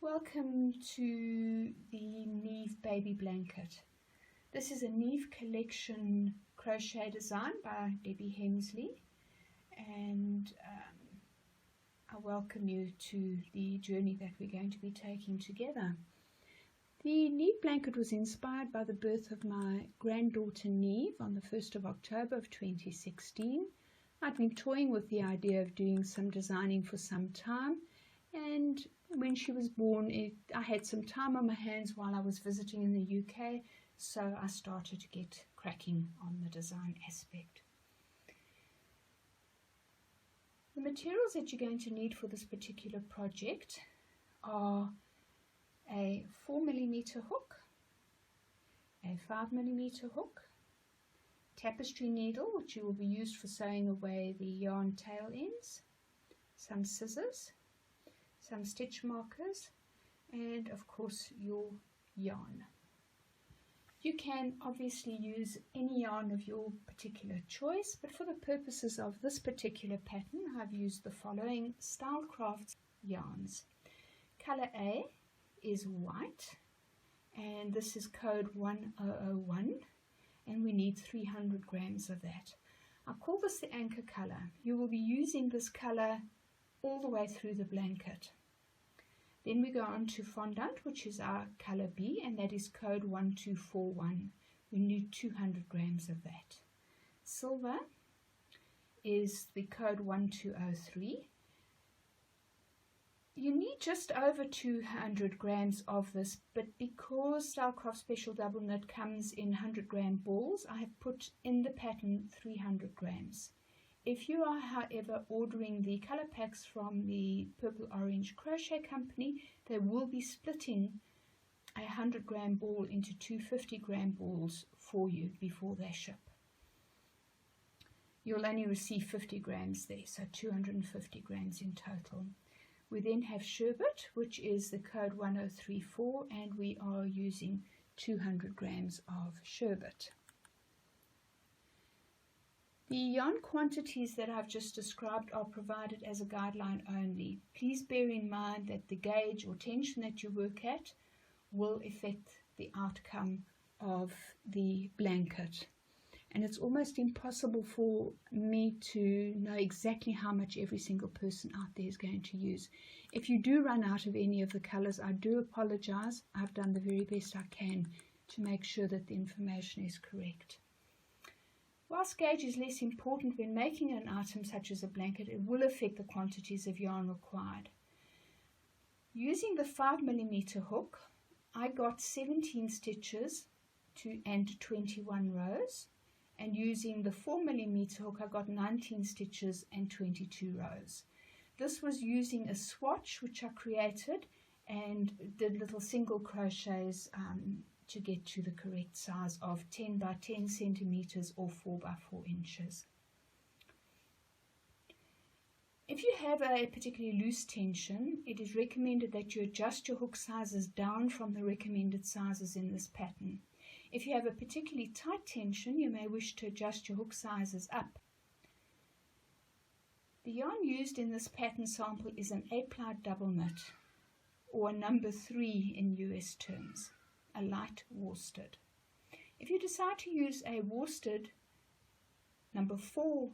Welcome to the Neave baby blanket. This is a Neave collection crochet design by Debbie Hensley, and I welcome you to the journey that we're going to be taking together. The Neave blanket was inspired by the birth of my granddaughter Neave on the 1st of October of 2016. I'd been toying with the idea of doing some designing for some time, and when she was born, I had some time on my hands while I was visiting in the UK, so I started to get cracking on the design aspect. The materials that you're going to need for this particular project are a 4mm hook, a 5mm hook, tapestry needle which will be used for sewing away the yarn tail ends, some scissors, some stitch markers, and of course your yarn. You can obviously use any yarn of your particular choice, but for the purposes of this particular pattern I've used the following Stylecraft yarns. Color A is white, and this is code 1001, and we need 300 grams of that. I call this the anchor color. You will be using this color all the way through the blanket. Then we go on to fondant, which is our color B, and that is code 1241. We need 200 grams of that. Silver is the code 1203. You need just over 200 grams of this, but because Stylecraft Special Double Knit comes in 100-gram balls, I have put in the pattern 300 grams. If you are, however, ordering the color packs from the Purple Orange Crochet Company, they will be splitting a 100-gram ball into two 50-gram balls for you before they ship. You'll only receive 50 grams there, so 250 grams in total. We then have sherbet, which is the code 1034, and we are using 200 grams of sherbet. The yarn quantities that I've just described are provided as a guideline only. Please bear in mind that the gauge or tension that you work at will affect the outcome of the blanket. And it's almost impossible for me to know exactly how much every single person out there is going to use. If you do run out of any of the colors, I do apologize. I've done the very best I can to make sure that the information is correct. Whilst gauge is less important when making an item such as a blanket, it will affect the quantities of yarn required. Using the 5mm hook, I got 17 stitches and 21 rows, and using the 4mm hook I got 19 stitches and 22 rows. This was using a swatch which I created and did little single crochets to get to the correct size of 10 by 10 centimeters or 4 by 4 inches. If you have a particularly loose tension, it is recommended that you adjust your hook sizes down from the recommended sizes in this pattern. If you have a particularly tight tension, you may wish to adjust your hook sizes up. The yarn used in this pattern sample is an 8-ply double knit, or a number 3 in US terms, a light worsted. If you decide to use a worsted number 4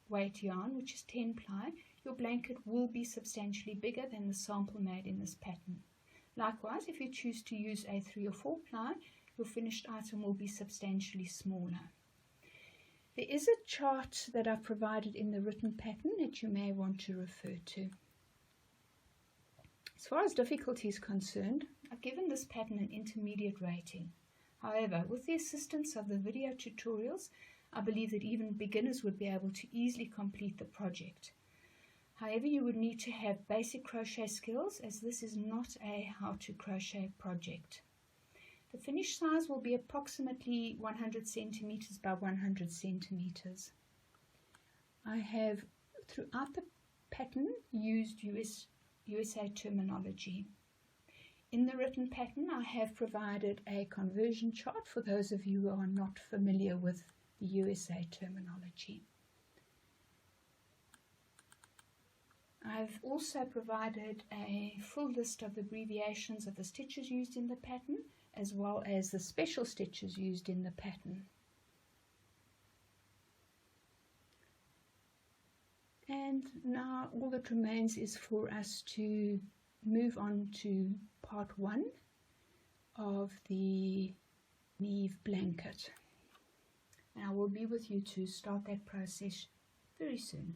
weight yarn, which is 10-ply, your blanket will be substantially bigger than the sample made in this pattern. Likewise, if you choose to use a 3 or 4-ply, your finished item will be substantially smaller. There is a chart that I've provided in the written pattern that you may want to refer to. As far as difficulty is concerned, I've given this pattern an intermediate rating. However, with the assistance of the video tutorials, I believe that even beginners would be able to easily complete the project. However, you would need to have basic crochet skills, as this is not a how-to crochet project. The finished size will be approximately 100 centimeters by 100 centimeters. I have throughout the pattern used USA terminology. In the written pattern, I have provided a conversion chart for those of you who are not familiar with the USA terminology. I I've also provided a full list of the abbreviations of the stitches used in the pattern, as well as the special stitches used in the pattern. And now all that remains is for us to move on to part 1 of the Neave blanket. And I will be with you to start that process very soon.